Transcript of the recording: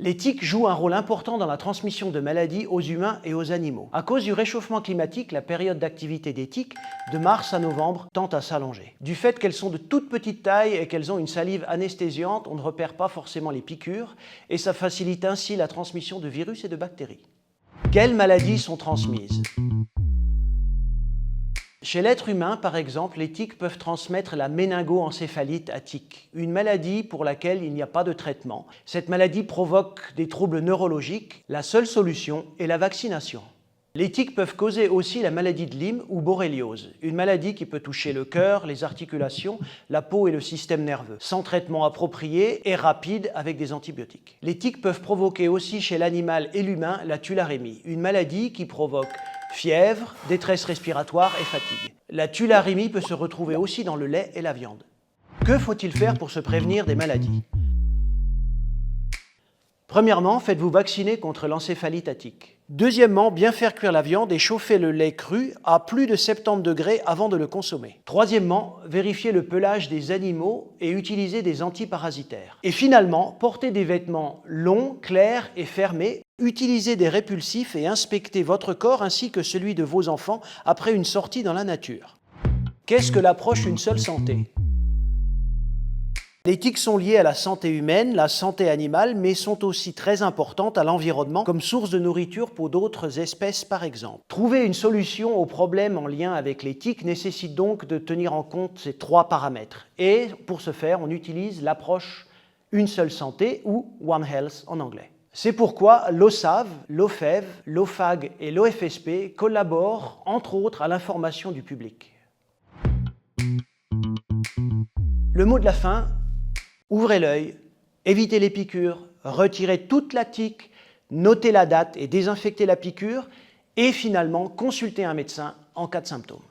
Les tiques jouent un rôle important dans la transmission de maladies aux humains et aux animaux. À cause du réchauffement climatique, la période d'activité des tiques, de mars à novembre, tend à s'allonger. Du fait qu'elles sont de toute petite taille et qu'elles ont une salive anesthésiante, on ne repère pas forcément les piqûres et ça facilite ainsi la transmission de virus et de bactéries. Quelles maladies sont transmises ? Chez l'être humain, par exemple, les tiques peuvent transmettre la méningo-encéphalite à tiques, une maladie pour laquelle il n'y a pas de traitement. Cette maladie provoque des troubles neurologiques. La seule solution est la vaccination. Les tiques peuvent causer aussi la maladie de Lyme ou borréliose, une maladie qui peut toucher le cœur, les articulations, la peau et le système nerveux, sans traitement approprié et rapide avec des antibiotiques. Les tiques peuvent provoquer aussi chez l'animal et l'humain la tularemie, une maladie qui provoque fièvre, détresse respiratoire et fatigue. La tularemie peut se retrouver aussi dans le lait et la viande. Que faut-il faire pour se prévenir des maladies ? Premièrement, faites-vous vacciner contre l'encéphalite à tiques. Deuxièmement, bien faire cuire la viande et chauffer le lait cru à plus de 70 degrés avant de le consommer. Troisièmement, vérifiez le pelage des animaux et utilisez des antiparasitaires. Et finalement, portez des vêtements longs, clairs et fermés. Utilisez des répulsifs et inspectez votre corps ainsi que celui de vos enfants après une sortie dans la nature. Qu'est-ce que l'approche Une seule santé ? Les tiques sont liées à la santé humaine, la santé animale, mais sont aussi très importantes à l'environnement comme source de nourriture pour d'autres espèces par exemple. Trouver une solution aux problèmes en lien avec les tiques nécessite donc de tenir en compte ces 3 paramètres. Et pour ce faire, on utilise l'approche Une seule santé ou One Health en anglais. C'est pourquoi l'OSAV, l'OFEV, l'OFAG et l'OFSP collaborent entre autres à l'information du public. Le mot de la fin, ouvrez l'œil, évitez les piqûres, retirez toute la tique, notez la date et désinfectez la piqûre et finalement consultez un médecin en cas de symptômes.